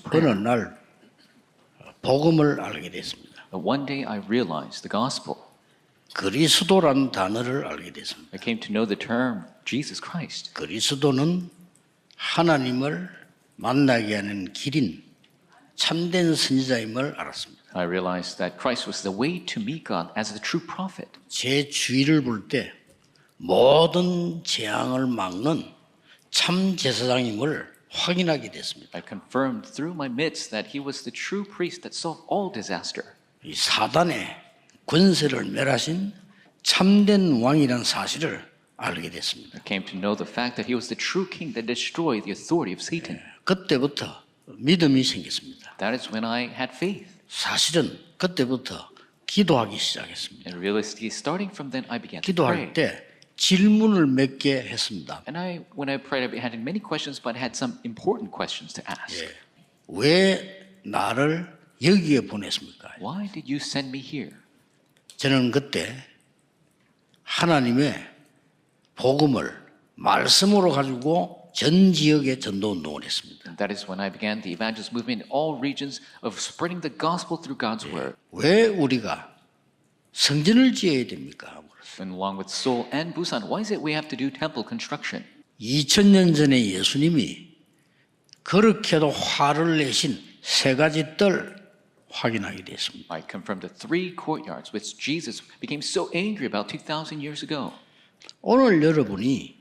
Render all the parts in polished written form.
어느 prayer. 날 복음을 알게 됐습니다. But one day I realized the gospel. 그리스도라는 단어를 알게 됐습니다. I came to know the term Jesus Christ. 그리스도는 하나님을 만나게 하는 길인 참된 선지자임을 알았습니다. I realized that Christ was the way to meet God as the true prophet. 제 주위를 볼 때 모든 재앙을 막는 참 제사장임을 확인하게 됐습니다. I confirmed through my midst that he was the true priest that solved all disaster. 이 사단의 권세를 멸하신 참된 왕이라는 사실을 알게 됐습니다. I came to know the fact that he was the true king that destroyed the authority of Satan. 그때부터 믿음이 생겼습니다. That is when I had faith. 사실은 그때부터 기도하기 시작했습니다. And realistically, starting from then, I began to pray. 기도할 때 질문을 몇 개 했습니다. And when I prayed, I had many questions, but I had some important questions to ask. 왜 나를 여기에 보냈습니까? Why did you send me here? 저는 그때 하나님의 복음을 말씀으로 가지고 전 지역에 전도 운동을 했습니다. And that is when I began the evangelist movement in all regions of spreading the gospel through God's word. 왜 우리가 성전을 지어야 됩니까? And along with Seoul and Busan, why is it we have to do temple construction? 2000년 전에 예수님이 그렇게도 화를 내신 세 가지 뜰 확인하게 됐습니다. I confirmed the three courtyards which Jesus became so angry about 2,000 years ago. 오늘 여러분이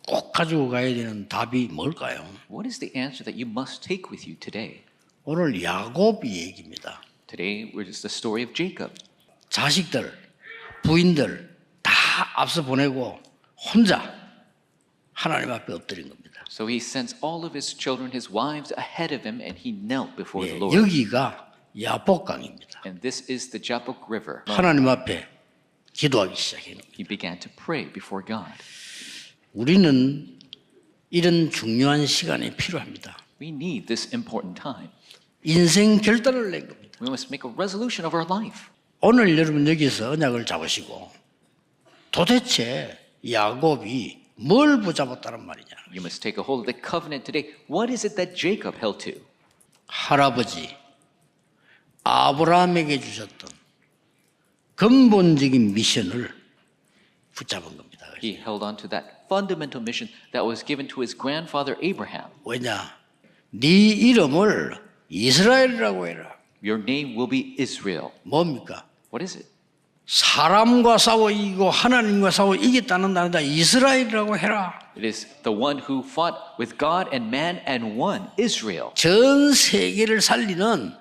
꼭 가지고 가야 되는 답이 뭘까요? What is the answer that you must take with you today? 오늘 야곱 얘기입니다. Today is the story of Jacob. 자식들, 부인들 다 앞서 보내고 혼자 하나님 앞에 엎드린 겁니다. So he sends all of his children, his wives ahead of him, and he knelt before the Lord. 여기가 야복강입니다. And this is the Jabbok River. 하나님 앞에 기도하기 시작해요. He began to pray before God. 우리는 이런 중요한 시간이 필요합니다. We need this important time. 인생 결단을 낸 겁니다. We must make a resolution of our life. 오늘 여러분 여기서 언약을 잡으시고 도대체 야곱이 뭘 붙잡았다는 말이냐? You must take a hold of the covenant today. What is it that Jacob held to? 할아버지 아브라함에게 주셨던 근본적인 미션을 붙잡은 겁니다. He held on to that fundamental mission that was given to his grandfather Abraham. 왜냐? 네 이름을 이스라엘이라고 해라. Your name will be Israel. 뭡니까? What is it? 사람과 싸워 이기고 하나님과 싸워 이겼다는 나라다 이스라엘이라고 해라. It is the one who fought with God and man and won, Israel. 전 세계를 살리는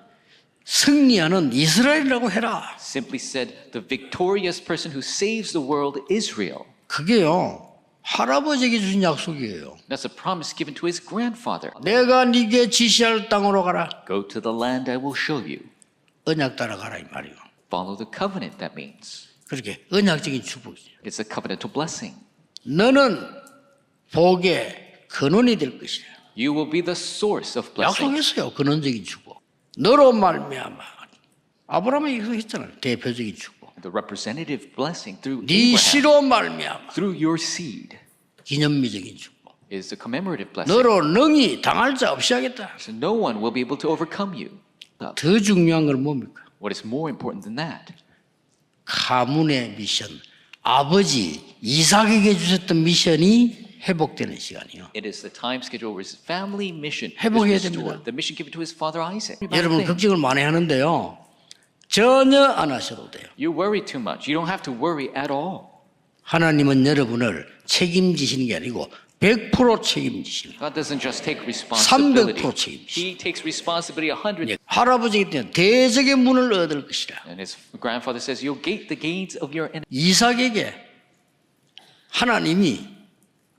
승리하는 이스라엘이라고 해라. Simply said, the victorious person who saves the world, Israel. 그게요. 할아버지에게 주신 약속이에요. That's a promise given to his grandfather. 내가 네게 지시할 땅으로 가라. Go to the land I will show you. 언약 따라가라 이 말이요. Follow the covenant, that means. 그렇게 언약적인 축복이죠. It's a covenantal blessing. 너는 복의 근원이 될 것이라. You will be the source of blessing. 약속했어요. 근원적인 축복. 너로 말미암아. 아브라함이 약속했잖아요. 대표적인 축복. The representative blessing through 네 Abraham, 씨로 말미암아. through your seed, 기념비적인 축복. is the commemorative blessing. 너로 능히 당할 자 없이 하겠다. So no one will be able to overcome you. 더 중요한 건 뭡니까? What is more important than that? 가문의 미션. 아버지 이삭에게 주셨던 미션이 회복되는 시간이요. It is the time schedule where his family mission 회복해야 is restored. 됩니다. The mission given to his father Isaac. 여러분 걱정을 많이 하는데요. 전혀 안 하셔도 돼요. You worry too much. You don't have to worry at all. 하나님은 여러분을 책임지시는 게 아니고 100% 책임지시는 거예요. God doesn't just take responsibility. 300% 책임지시는 He takes responsibility 100. 할아버지기 때문에 대적의 문을 얻을 것이라. And his grandfather says, you'll gate the gates of your enemy. 이삭에게 하나님이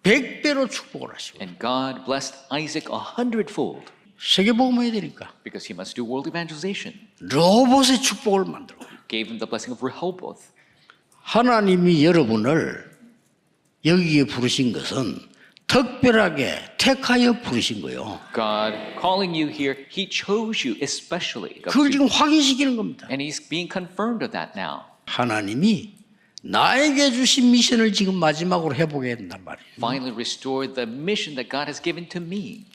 100배로 축복을 하시고 And God blessed Isaac 100-fold 세계복음 해야 되니까 because he must do world evangelization. 로봇의 축복을 만들고 Gave him the blessing of Rehoboth. 하나님이 여러분을 여기에 부르신 것은 특별하게 택하여 부르신 거예요. God calling you here, he chose you especially. 그걸 지금 확인시키는 겁니다. And he's being confirmed of that now. 하나님이 나에게 주신 미션을 지금 마지막으로 해보게 된단 말이에요. Finally restored the mission that God has given to me.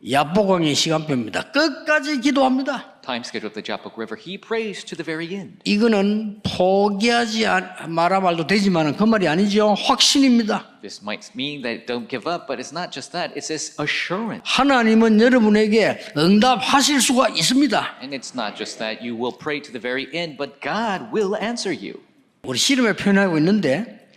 야보강의 시간표입니다. 끝까지 기도합니다. Time schedule of the Jabbok River. He prays to the very end. 이거는 포기하지 마라 말도 되지만 그 말이 아니죠. 확신입니다. This might mean that don't give up, but it's not just that. It's this assurance. 하나님은 여러분에게 응답하실 수가 있습니다. And it's not just that you will pray to the very end, but God will answer you. 우리 씨름에 표현하고 있는데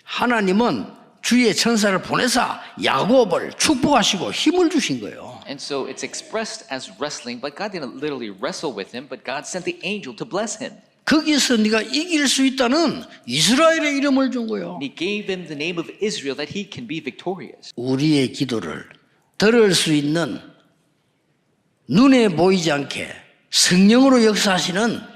하나님은 주의 천사를 보내사 야곱을 축복하시고 힘을 주신 거예요. And so it's expressed as wrestling, but God didn't literally wrestle with him, but God sent the angel to bless him. 거기서 네가 이길 수 있다는 이스라엘의 이름을 준 거예요. And he gave him the name of Israel that he can be victorious. 우리의 기도를 들을 수 있는 눈에 보이지 않게 성령으로 역사하시는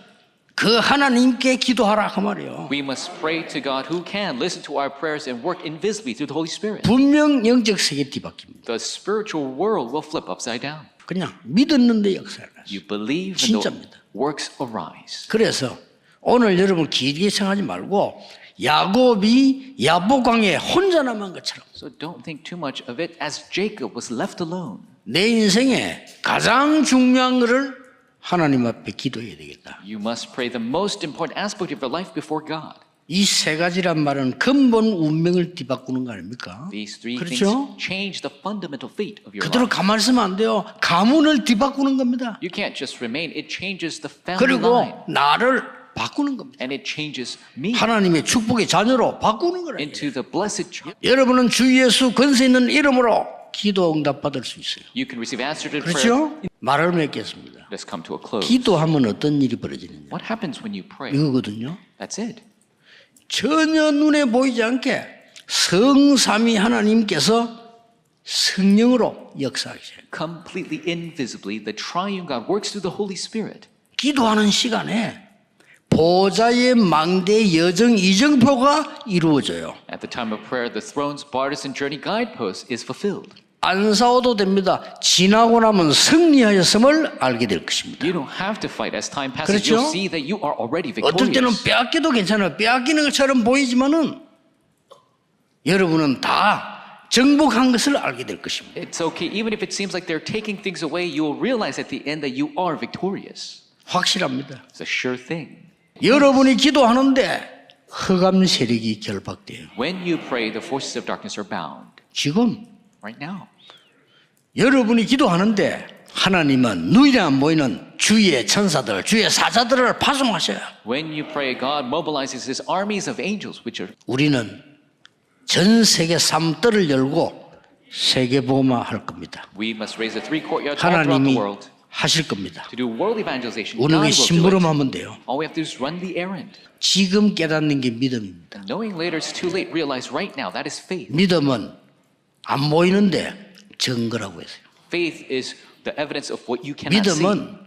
그 하나님께 기도하라 그 말이에요. We must pray to God who can listen to our prayers and work invisibly through the Holy Spirit. 분명 영적 세계 뒤바뀝니다. The spiritual world will flip upside down. 그냥 믿었는데 역사를 하죠. You believe and the 진짜입니다. works arise. 그래서 오늘 여러분 길게 생각하지 말고 야곱이 야보강에 혼자 남은 것처럼 So don't think too much of it as Jacob was left alone. 내 인생에 가장 중요한 것을 하나님 앞에 기도해야 되겠다. You must pray the most important aspect of your life before God. 이 세 가지란 말은 근본 운명을 뒤바꾸는 거 아닙니까? These three 그렇죠? things change the fundamental fate of your 그대로 life. 가만히 있으면 안 돼요. 가문을 뒤바꾸는 겁니다. You can't just remain. It changes the family 그리고 line. 나를 바꾸는 겁니다. And it changes me 하나님의 축복의 자녀로 바꾸는 거예요. into the blessed child. 여러분은 주 예수 권세 있는 이름으로 기도 응답 받을 수 있어요. You can receive answer to prayer. 그렇죠? 말을 맺겠습니다. Let's come to a close. 기도하면 어떤 일이 벌어지느냐 What happens when you pray? 이거거든요. That's it. 전혀 눈에 보이지 않게 성삼위 하나님께서 성령으로 역사하셔요. Completely invisibly, the triune God works through the Holy Spirit. 기도하는 시간에 보좌의 망대 여정 이정표가 이루어져요. At the time of prayer, the throne's partisan journey guidepost is fulfilled. 안 싸워도 됩니다. 지나고 나면 승리하였음을 알게 될 것입니다. You don't have to fight. As time passes, 그렇죠? you'll see that you are already 어떨 때는 victorious. 빼앗겨도 괜찮아요. 빼앗기는 것처럼 보이지만은 여러분은 다 정복한 것을 알게 될 것입니다. It's okay. Even if it seems like they're taking things away, you'll realize at the end that you are victorious. 확실합니다. It's a sure thing. 여러분이 기도하는데 흑암 세력이 결박돼요. When you pray, the forces of darkness are bound. 지금 Right now. 여러분이 기도하는데 하나님은 눈에 안 보이는 주의 천사들, 주의 사자들을 파송하셔요. When you pray, God mobilizes his armies of angels, which are 우리는 전 세계 3뜰을 열고 세계복음화 할 겁니다. we must raise the three courtyards all throughout 하나님이 the world 하실 겁니다. to do world evangelization. God 우리는 will do it. 심부름하면 돼요. All we have to do is run the errand. 지금 깨닫는 게 믿음입니다. And knowing later it's too late, realize right now that is faith. 믿음은 안 보이는데 증거라고 했어요. Faith is the evidence of what you cannot see. 믿음은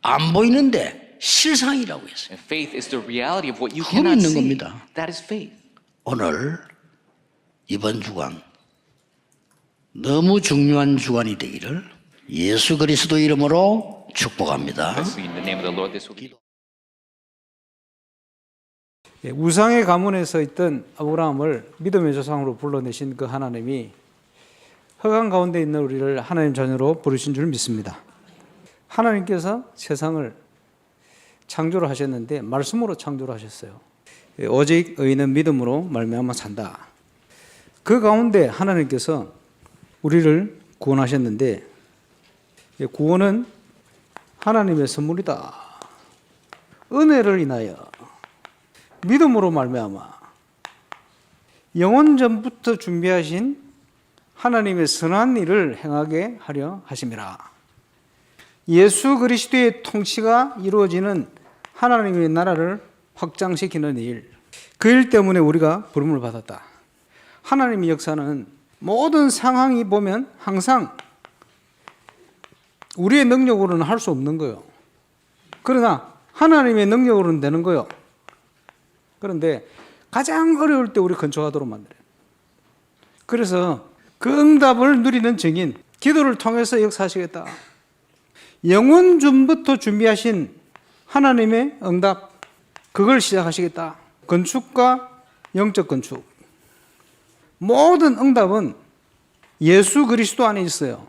안 보이는데 실상이라고 했어요. And faith is the reality of what you 그거 cannot 믿는 see. 겁니다. That is faith. 오늘 이번 주간 너무 중요한 주간이 되기를 예수 그리스도 이름으로 축복합니다. Let's in the name of the Lord. This will be. 우상의 가문에서 있던 아브라함을 믿음의 조상으로 불러내신 그 하나님이 흑암 가운데 있는 우리를 하나님 자녀로 부르신 줄 믿습니다. 하나님께서 세상을 창조를 하셨는데 말씀으로 창조를 하셨어요. 오직 의인은 믿음으로 말미암아 산다. 그 가운데 하나님께서 우리를 구원하셨는데 구원은 하나님의 선물이다. 은혜를 인하여 믿음으로 말미암아 영원 전부터 준비하신 하나님의 선한 일을 행하게 하려 하심이라. 예수 그리스도의 통치가 이루어지는 하나님의 나라를 확장시키는 일, 그 일 때문에 우리가 부름을 받았다. 하나님의 역사는 모든 상황이 보면 항상 우리의 능력으로는 할 수 없는 거예요. 그러나 하나님의 능력으로는 되는 거예요. 그런데 가장 어려울 때 우리 건축하도록 만들어요. 그래서 그 응답을 누리는 증인, 기도를 통해서 역사하시겠다. 영원 전부터 준비하신 하나님의 응답, 그걸 시작하시겠다. 건축과 영적 건축. 모든 응답은 예수 그리스도 안에 있어요.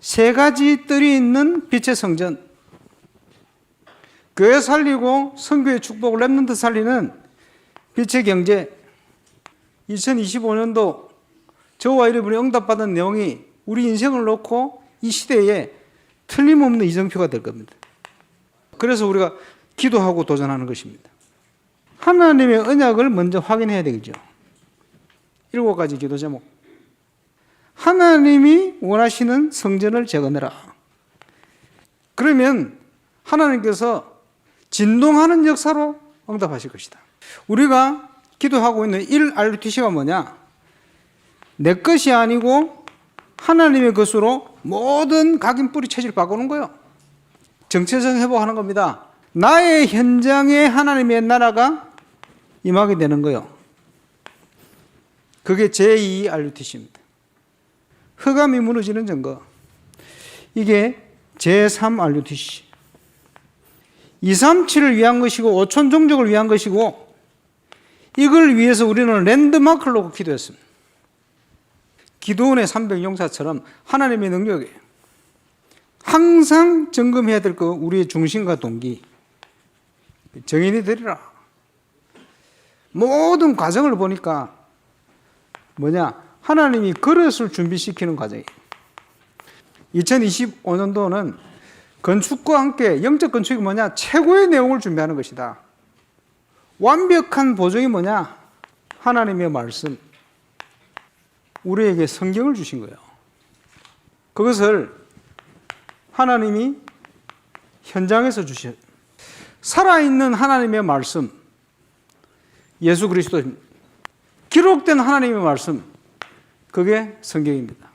세 가지 뜰이 있는 빛의 성전, 교회 살리고 선교의 축복을 렘넌트 살리는 빛의 경제. 2025년도 저와 여러분이 응답받은 내용이 우리 인생을 놓고 이 시대에 틀림없는 이정표가 될 겁니다. 그래서 우리가 기도하고 도전하는 것입니다. 하나님의 언약을 먼저 확인해야 되겠죠. 7가지 기도 제목. 하나님이 원하시는 성전을 재건해라. 그러면 하나님께서 진동하는 역사로 응답하실 것이다. 우리가 기도하고 있는 1RUTC가 뭐냐? 내 것이 아니고 하나님의 것으로 모든 각인 뿌리 체질을 바꾸는 거예요. 정체성 회복하는 겁니다. 나의 현장에 하나님의 나라가 임하게 되는 거예요. 그게 제2RUTC입니다. 흑암이 무너지는 증거. 이게 제3RUTC. 237을 위한 것이고 5천 종족을 위한 것이고 이걸 위해서 우리는 랜드마크를 놓고 기도했습니다. 기도원의 300용사처럼 하나님의 능력에 항상 점검해야 될 거 우리의 중심과 동기. 정인이 되리라. 모든 과정을 보니까 뭐냐? 하나님이 그릇을 준비시키는 과정이에요. 2025년도는 건축과 함께 영적 건축이 뭐냐? 최고의 내용을 준비하는 것이다. 완벽한 보정이 뭐냐? 하나님의 말씀. 우리에게 성경을 주신 거예요. 그것을 하나님이 현장에서 주셔. 살아있는 하나님의 말씀, 예수 그리스도, 기록된 하나님의 말씀, 그게 성경입니다.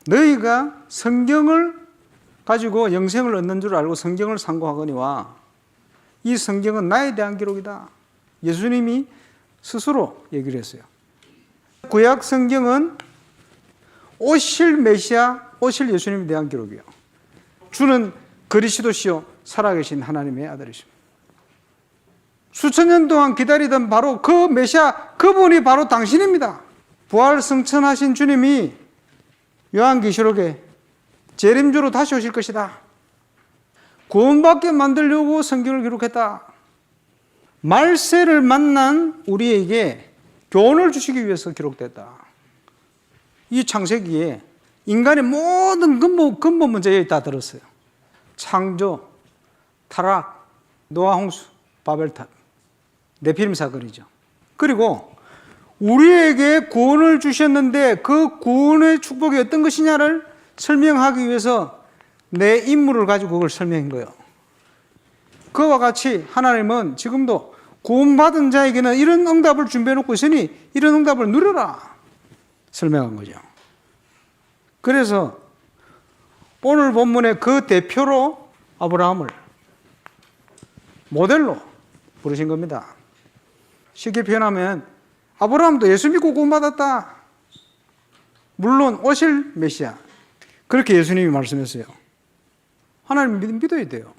너희가 성경을 가지고 영생을 얻는 줄 알고 성경을 상고하거니와 이 성경은 나에 대한 기록이다. 예수님이 스스로 얘기를 했어요. 구약 성경은 오실 메시아, 오실 예수님에 대한 기록이에요. 주는 그리스도시요 살아계신 하나님의 아들이십니다. 수천 년 동안 기다리던 바로 그 메시아, 그분이 바로 당신입니다. 부활 승천하신 주님이 요한계시록에 재림주로 다시 오실 것이다. 구원받게 만들려고 성경을 기록했다. 말세를 만난 우리에게 교훈을 주시기 위해서 기록됐다. 이 창세기에 인간의 모든 근본 문제에 다 들었어요. 창조, 타락, 노아 홍수, 바벨탑, 네피림 사건이죠. 그리고 우리에게 구원을 주셨는데 그 구원의 축복이 어떤 것이냐를 설명하기 위해서 내 인물을 가지고 그걸 설명한 거예요. 그와 같이 하나님은 지금도 구원받은 자에게는 이런 응답을 준비해 놓고 있으니 이런 응답을 누려라 설명한 거죠. 그래서 오늘 본문의 그 대표로 아브라함을 모델로 부르신 겁니다. 쉽게 표현하면 아브라함도 예수 믿고 구원받았다. 물론 오실 메시아. 그렇게 예수님이 말씀했어요. 하나님 믿어야 돼요.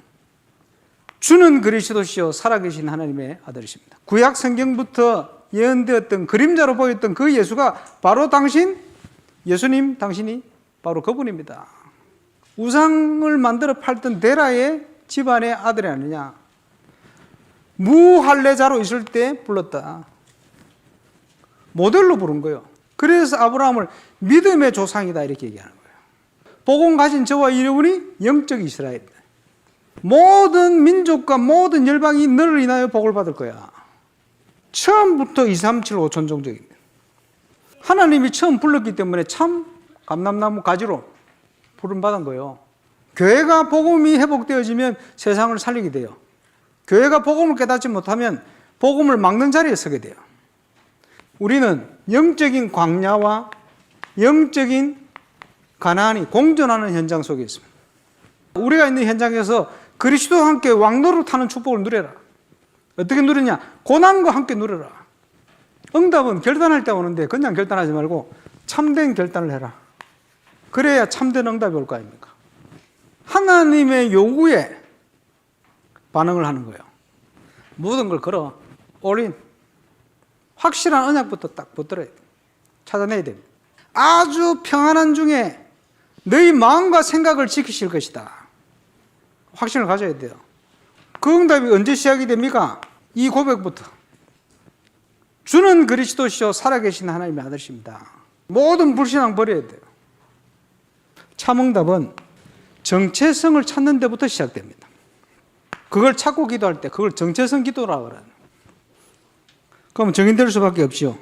주는 그리스도시요 살아계신 하나님의 아들이십니다. 구약 성경부터 예언되었던 그림자로 보였던 그 예수가 바로 당신, 예수님 당신이 바로 그분입니다. 우상을 만들어 팔던 데라의 집안의 아들이 아니냐. 무할례자로 있을 때 불렀다. 모델로 부른 거예요. 그래서 아브라함을 믿음의 조상이다 이렇게 얘기하는 거예요. 복음 가진 저와 여러분이 영적 이스라엘이다. 모든 민족과 모든 열방이 너를 인하여 복을 받을 거야. 처음부터 2, 3, 7, 5천 종족입니다. 하나님이 처음 불렀기 때문에 참 감람나무 가지로 부름받은 거예요. 교회가 복음이 회복되어지면 세상을 살리게 돼요. 교회가 복음을 깨닫지 못하면 복음을 막는 자리에 서게 돼요. 우리는 영적인 광야와 영적인 가나안이 공존하는 현장 속에 있습니다. 우리가 있는 현장에서 그리스도와 함께 왕노를 타는 축복을 누려라. 어떻게 누리냐? 고난과 함께 누려라. 응답은 결단할 때 오는데 그냥 결단하지 말고 참된 결단을 해라. 그래야 참된 응답이 올 거 아닙니까? 하나님의 요구에 반응을 하는 거예요. 모든 걸 걸어. 올인. 확실한 언약부터 딱 붙들어야 돼. 찾아내야 됩니다. 아주 평안한 중에 너희 마음과 생각을 지키실 것이다. 확신을 가져야 돼요. 그 응답이 언제 시작이 됩니까? 이 고백부터. 주는 그리스도시요 살아계신 하나님의 아들이십니다. 모든 불신앙 버려야 돼요. 참 응답은 정체성을 찾는 데부터 시작됩니다. 그걸 찾고 기도할 때 그걸 정체성 기도라고 그래요. 그럼 정인될 수밖에 없지요.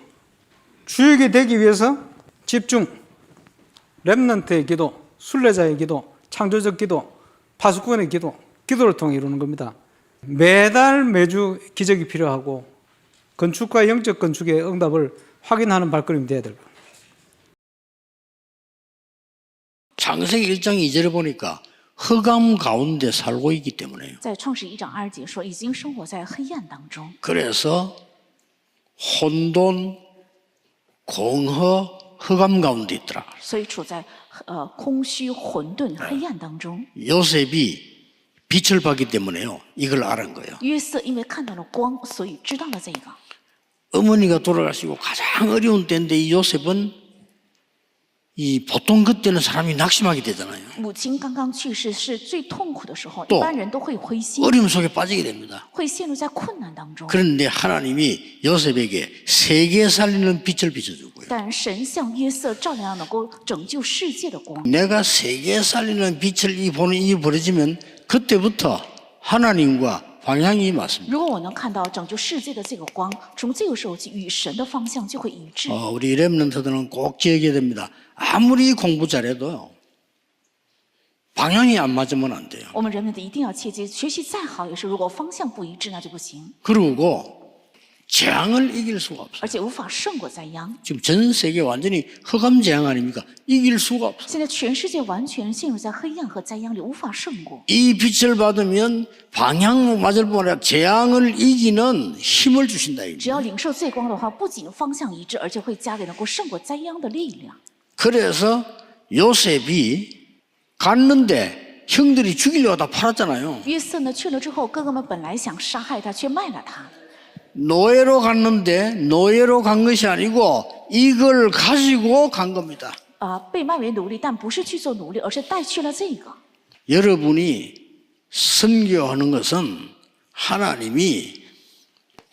주역이 되기 위해서 집중, 렘넌트의 기도, 순례자의 기도, 창조적 기도, 파수꾼의 기도, 기도를 통해 이루는 겁니다. 매달 매주 기적이 필요하고 건축과 영적 건축의 응답을 확인하는 발걸음이 돼야 될 겁니다. 창세기 1장 2절에 보니까 흑암 가운데 살고 있기 때문에요. 在创世1章2节说，已经生活在黑暗当中， 그래서 혼돈, 공허, 흑암 가운데 있더라. 所以处在空虚、混沌、黑暗当中。 요셉이 빛을 봤기 때문에요. 이걸 알은 거예요. 约瑟因为看到了光，所以知道了这个。 어머니가 돌아가시고 가장 어려운 때인데 이 요셉은 이 보통 그때는 사람이 낙심하게 되잖아요. 母亲刚刚去世是最痛苦的时候， 또 一般人都会灰心， 어려움 속에 빠지게 됩니다. 会陷入在困难当中。 그런데 하나님이 요셉에게 세계 살리는 빛을 비춰주고요. 但神向约瑟照亮能够拯救世界的光。 내가 세계 살리는 빛을 보는 이 버려지면 그때부터 하나님과 방향이 맞습니다. 如果我能看到拯救世界的这个光，从这个时候起，与神的方向就会一致。 우리 렘넌트들은 꼭 기억해야 됩니다. 아무리 공부 잘해도요. 방향이 안 맞으면 안 돼요. 我们人们的一定要切记，学习再好也是，如果方向不一致，那就不行， 그리고 재앙을 이길 수가 없어요. 而且无法胜过灾殃。 지금 전 세계 완전히 흑암 재앙 아닙니까? 이길 수가 없어요. 现在全世界完全陷入在黑暗和灾殃里，无法胜过。 이 빛을 받으면 방향 맞을 뿐 아니라 재앙을 이기는 힘을 주신다. 只要领受这光的话，不仅方向一致，而且会加给能够胜过灾殃的力量。 그래서 요셉이 갔는데 형들이 죽이려고 다 팔았잖아요. 约瑟呢去了之后，哥哥们本来想杀害他，却卖了他。 노예로 갔는데 노예로 간 것이 아니고 이걸 가지고 간 겁니다. 被卖为奴隶，但不是去做奴隶，而是带去了这个。 여러분이 선교하는 것은 하나님이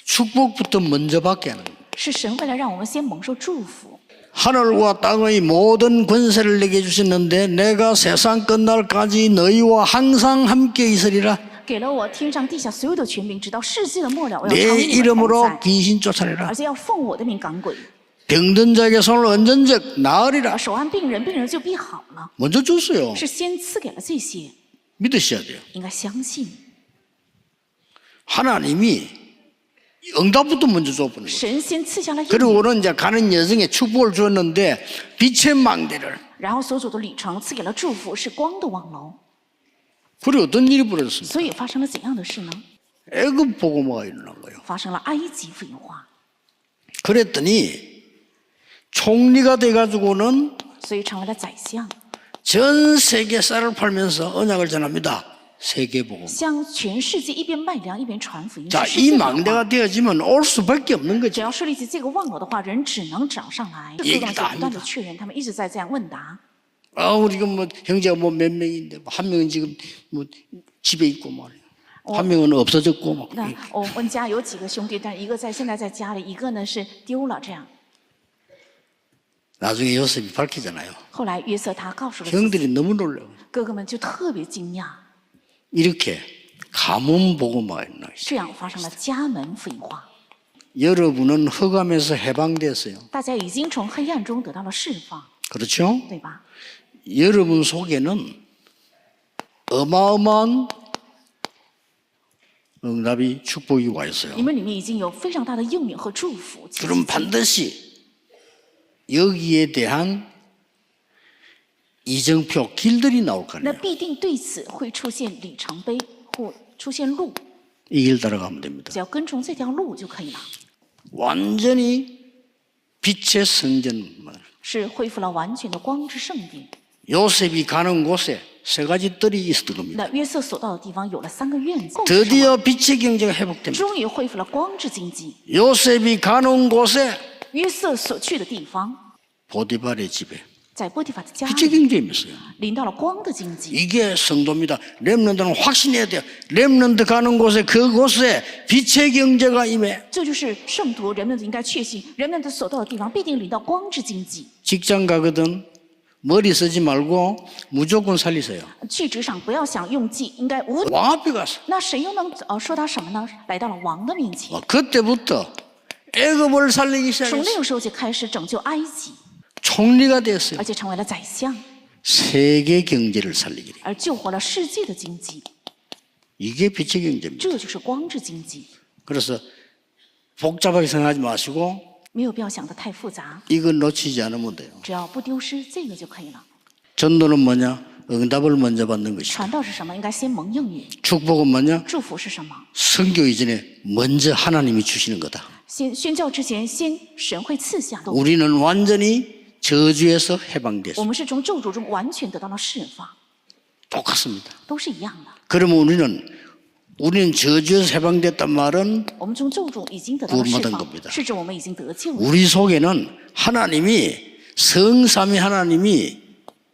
축복부터 먼저 받게 하는 거예요. 是神为了让我们先蒙受祝福。 하늘과 땅의 모든 권세를 내게 주셨는데 내가 세상 끝날까지 너희와 항상 함께 있으리라. 给了我天上地下所有的权柄，直到世界的末了，我要常 내 与你们同 이름으로 在， 귀신 쫓아내라. 而且要奉我的名赶鬼， 병든 자에게 손을 얹은 적 나으리라. 手按病人，病人就必好了。 먼저 줬어요. 是先赐给了这些， 믿으셔야 돼요. 应该相信 하나님이 응답부터 먼저 줘보는 거예요. 神先赐下了应 그리고 允， 우리는 이제 가는 여정에 축복을 주었는데 빛의 망대를. 然后所走的旅程赐给了祝福，是光的网楼。 그리고 어떤 일이 벌어졌습니까? 所以发生了怎样的事呢？ 애굽 복음화가 일어난 거예요. 发生了埃及福音化， 그랬더니 총리가 돼가지고는 所以成为了宰相， 전 세계 쌀을 팔면서 언약을 전합니다. 세계 복음. 向全世界一边卖粮一边传福音。 자, 是 이 世界的话 망대가 되어지면 올 수밖에 없는 只 거죠. 要设立起这个网络的话，人只能找上来。这自动就不断的确认，他们一直在这样问答。 우리가 뭐 형제가 뭐 몇 명인데 뭐 한 명은 지금 뭐 집에 있고 말이야. 한 명은 없어졌고 막. 那我们家有几个兄弟，但一个现在在家里，一个呢是丢了。这样， 나중에 요셉이 밝히잖아요. 后来约瑟他告诉了自己 형들이 너무 놀라요. 哥哥们，就特别惊讶， 이렇게 가문 복음화가 일어나요. 这样发生了家门福音化。 여러분은 흑암에서 해방됐어요. 大家已经从黑暗中得到了释放， 그렇죠? 对吧？ 여러분 속에는 어마어마한 응답이 축복이 와 있어요. 你们里面已经有非常大的应允和祝福。 그럼 반드시 여기에 대한 이정표 길들이 나올 거 那 아니에요. 必定对此会出现里程碑或出现路， 이 길 따라가면 됩니다. 只要跟从这条路就可以了。 완전히 빛의 성전. 是恢复了完全的光之圣殿。 요셉이 가는 곳에 세 가지 뜰이 있었던 겁니다. 那约瑟所到的地方有了3个院子， 드디어 빛의 경제가 회복됩니다. 终于恢复了光之经济。 요셉이 가는 곳에 约瑟所去的地方， 보디발의 집에 在波提法的家 빛의 里 경제임이었어요. 临到了光的经济。 이게 성도입니다. 렘넌트는 확신해야 돼요. 렘넌트 가는 곳에 그곳에 빛의 경제가 임해. 这就是圣徒，人们应该确信，人们的所到的地方必定领到光之经济。 직장 가거든 머리 쓰지 말고 무조건 살리세요. 去职场不要想用计，应该无。 왕 앞에 가서 那谁又能说他什么呢？来到了王的面前， 그때부터 애굽을 살리기 从 시작했어요. 那个时候就开始拯救埃及， 총리가 됐어요. 而且成为了宰相， 세계 경제를 살리기. 而救活了世界的经济。 이게 빛의 경제입니다. 这就是光之经济， 그래서 복잡하게 생각하지 마시고 没有必要想得太复杂， 이거 놓치지 않으면 돼요. 只要不丢失这个就可以了。 전도는 뭐냐? 응답을 먼저 받는 것이다. 传道是什么？应该先蒙应允。 축복은 뭐냐? 祝福是什么？ 선교 이전에 먼저 하나님이 주시는 거다. 先宣教之前，先神会赐下的。 우리는 완전히 저주에서 我 해방됐습니다. 们是从咒诅中完全得到了释放， 똑같습니다. 都是一样的。 그러면 우리는 저주에서 해방됐단 말은 我们从咒诅已经得到了释 구원받은 放 겁니다 ，是指我们已经得救了。 우리 속에는 하나님이 성삼위 하나님이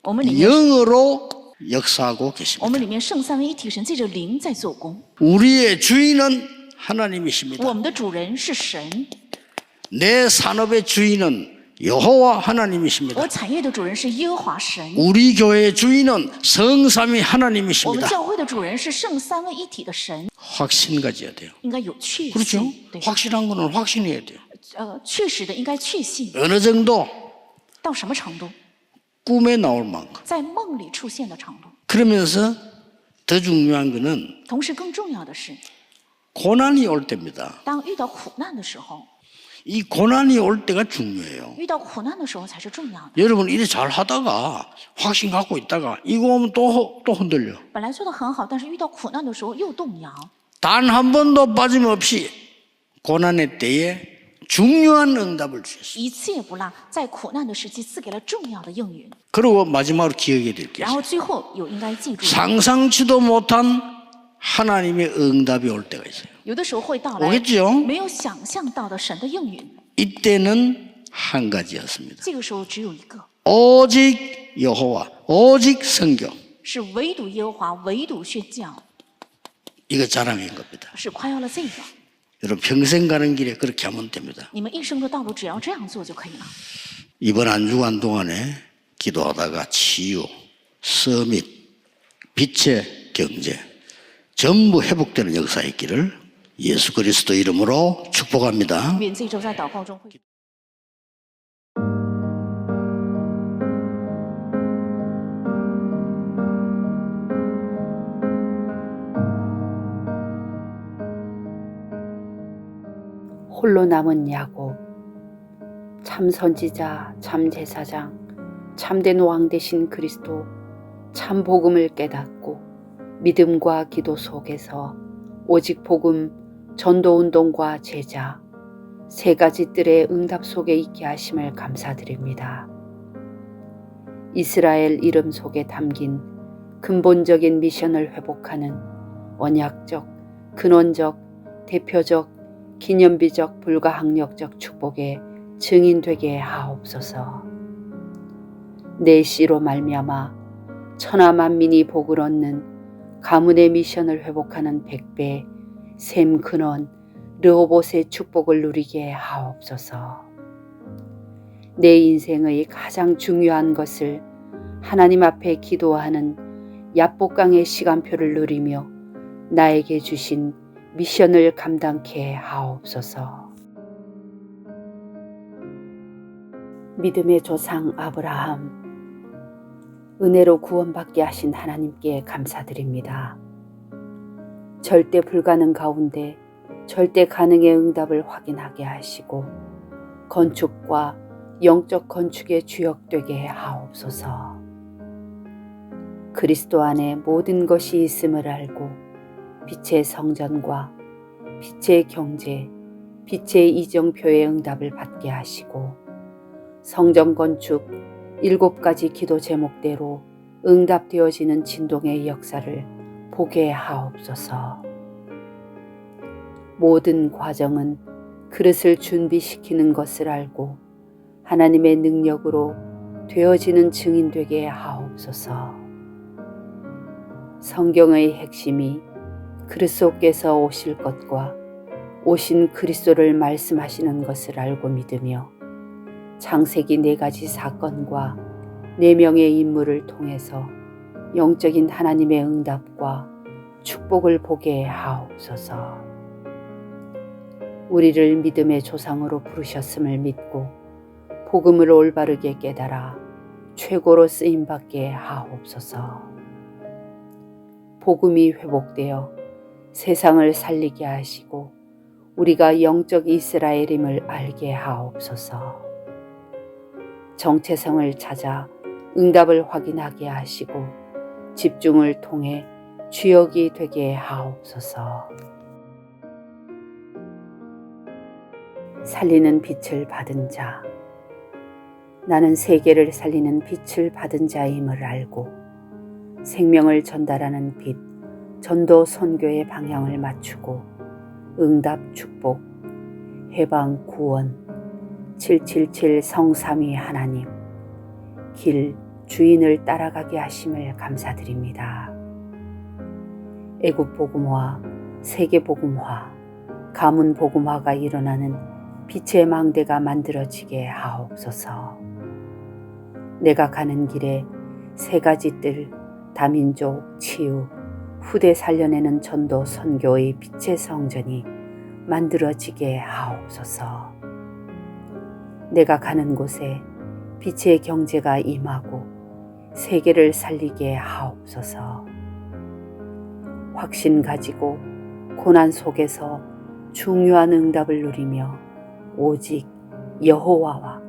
我们里面， 영으로 역사하고 我 계십니다. 们里面圣三位一体神借着灵在做工。 우리의 주인은 하나님이십니다. 我们的主人是神， 내 산업의 주인은 여호와 하나님이십니다. 我产业的主人是耶和华神， 우리 교회의 주인은 성삼위 我们 하나님이십니다. 教会的主人是圣三位一体的神， 확신 가져야 돼요. 应该有确 그렇죠? 信，对吧？ 확실한 거는 확신해야 돼요. 确实的应该确信， 어느 정도 到什么程度？ 꿈에 나올 만큼. 在梦里出现的程度。 그러면서 더 중요한 거는 同时，更重要的是， 고난이 올 때입니다. 当遇到苦难的时候， 이 고난이 올 때가 중요해요. 遇到苦难的时候才是重要的。 여러분 이래 잘 하다가 확신 갖고 있다가 이거 오면 또 흔들려. 本来做的很好，但是遇到苦难的时候又动摇。 단 한 번도 빠짐없이 고난의 때에 중요한 응답을 주셨어요. 一次也不落，在苦难的时期赐给了重要的应允。 그리고 마지막으로 기억해야 될 게 然 있어요. 后最后有应该记住的， 상상치도 못한 하나님의 응답이 올 때가 있어요. 有的时候会到来 오겠죠? 没有想象到的神的应允。 이때는 한 가지였습니다. 这个时候只有一个， 오직 여호와, 오직 성교. 是唯独耶和华，唯独宣教， 이거 자랑인 겁니다. 是夸耀了这个。 여러분 평생 가는 길에 그렇게 하면 됩니다. 你们一生的道路只要这样做就可以了。 이번 한 주간 동안에 기도하다가 치유, 서밋, 빛의 경제 전부 회복되는 역사의 길을 예수 그리스도 이름으로 축복합니다. 愿这周在祷告中会。 홀로 남은 야곱, 참 선지자, 참 제사장, 참된 왕 되신 그리스도, 참 복음을 깨닫고 믿음과 기도 속에서 오직 복음, 전도운동과 제자, 세 가지 뜰의 응답 속에 있게 하심을 감사드립니다. 이스라엘 이름 속에 담긴 근본적인 미션을 회복하는 언약적, 근원적, 대표적, 기념비적, 불가항력적 축복의 증인되게 하옵소서. 내 씨로 말미암아 천하만민이 복을 얻는 가문의 미션을 회복하는 100배 샘 근원 르호봇의 축복을 누리게 하옵소서. 내 인생의 가장 중요한 것을 하나님 앞에 기도하는 야복강의 시간표를 누리며 나에게 주신 미션을 감당케 하옵소서. 믿음의 조상 아브라함, 은혜로 구원받게 하신 하나님께 감사드립니다. 절대 불가능 가운데 절대 가능의 응답을 확인하게 하시고 건축과 영적 건축의 주역되게 하옵소서. 그리스도 안에 모든 것이 있음을 알고 빛의 성전과 빛의 경제, 빛의 이정표의 응답을 받게 하시고 성전 건축 7가지 기도 제목대로 응답되어지는 진동의 역사를 보게 하옵소서. 모든 과정은 그릇을 준비시키는 것을 알고 하나님의 능력으로 되어지는 증인 되게 하옵소서. 성경의 핵심이 그리스도께서 오실 것과 오신 그리스도를 말씀하시는 것을 알고 믿으며 창세기 4가지 사건과 4명의 인물을 통해서 영적인 하나님의 응답과 축복을 보게 하옵소서. 우리를 믿음의 조상으로 부르셨음을 믿고 복음을 올바르게 깨달아 최고로 쓰임받게 하옵소서. 복음이 회복되어 세상을 살리게 하시고 우리가 영적 이스라엘임을 알게 하옵소서. 정체성을 찾아 응답을 확인하게 하시고 집중을 통해 주역이 되게 하옵소서. 살리는 빛을 받은 자. 나는 세계를 살리는 빛을 받은 자임을 알고 생명을 전달하는 빛, 전도 선교의 방향을 맞추고 응답 축복, 해방 구원, 777 성삼위 하나님, 길 주인을 따라가게 하심을 감사드립니다. 애국 복음화, 세계 복음화, 가문 복음화가 일어나는 빛의 망대가 만들어지게 하옵소서. 내가 가는 길에 3가지 뜰, 다민족, 치유, 후대 살려내는 전도 선교의 빛의 성전이 만들어지게 하옵소서. 내가 가는 곳에 빛의 경제가 임하고 세계를 살리게 하옵소서. 확신 가지고 고난 속에서 중요한 응답을 누리며 오직 여호와와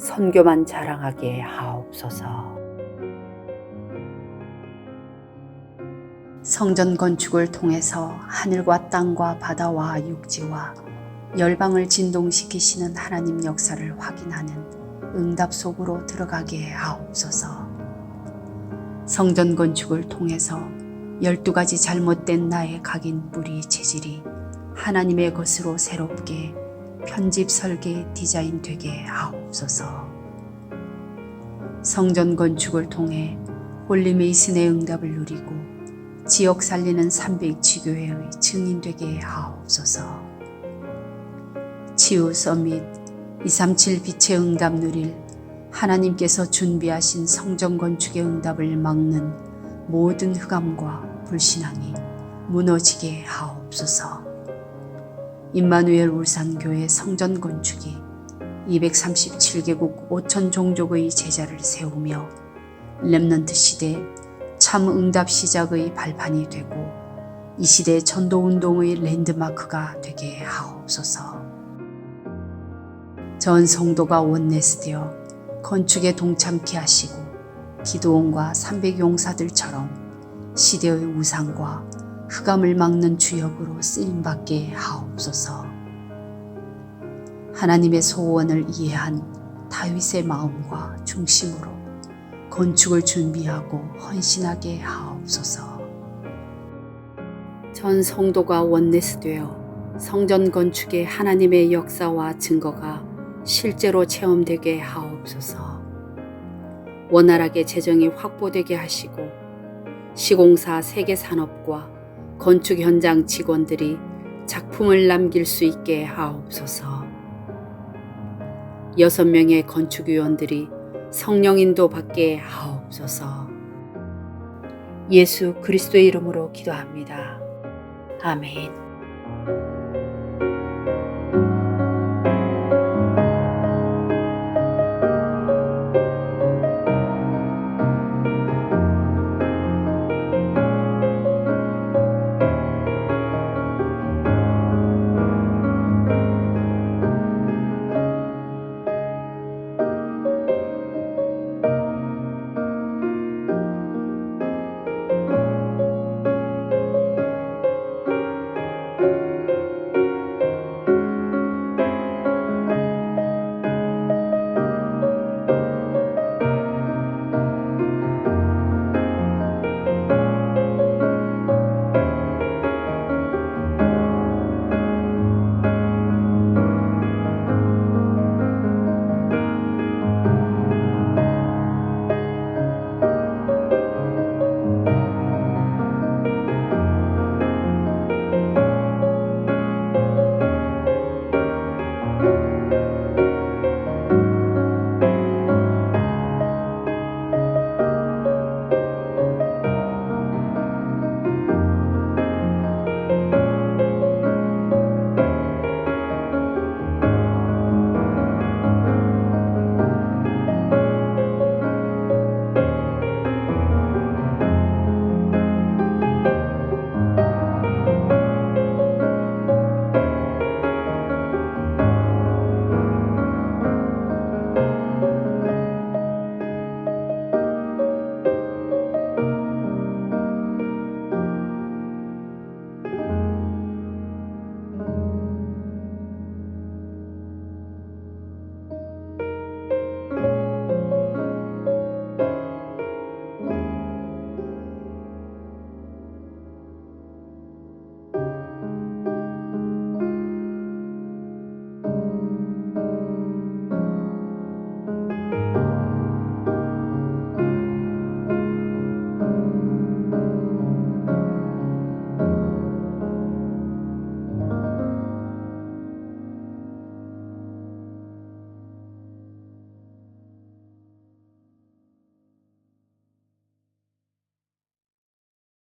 선교만 자랑하게 하옵소서. 성전 건축을 통해서 하늘과 땅과 바다와 육지와 열방을 진동시키시는 하나님 역사를 확인하는 응답 속으로 들어가게 하옵소서. 성전 건축을 통해서 12가지 잘못된 나의 각인 뿌리 체질이 하나님의 것으로 새롭게 편집 설계 디자인 되게 하옵소서. 성전 건축을 통해 홀리메이슨의 응답을 누리고 지역 살리는 300지교회의 증인 되게 하옵소서. 치유 서밋 237 빛의 응답 누릴 하나님께서 준비하신 성전 건축의 응답을 막는 모든 흑암과 불신앙이 무너지게 하옵소서. 임마누엘 울산교회 성전 건축이 237개국 5천 종족의 제자를 세우며 렘넌트 시대 참 응답 시작의 발판이 되고 이 시대 전도운동의 랜드마크가 되게 하옵소서. 전 성도가 원내스되어 건축에 동참케 하시고 기도원과 300용사들처럼 시대의 우상과 흑암을 막는 주역으로 쓰임받게 하옵소서. 하나님의 소원을 이해한 다윗의 마음과 중심으로 건축을 준비하고 헌신하게 하옵소서. 전 성도가 원내스되어 성전 건축의 하나님의 역사와 증거가 실제로 체험되게 하옵소서. 원활하게 재정이 확보되게 하시고 시공사 세계산업과 건축 현장 직원들이 작품을 남길 수 있게 하옵소서. 6명의 건축위원들이 성령 인도 받게 하옵소서. 예수 그리스도의 이름으로 기도합니다. 아멘.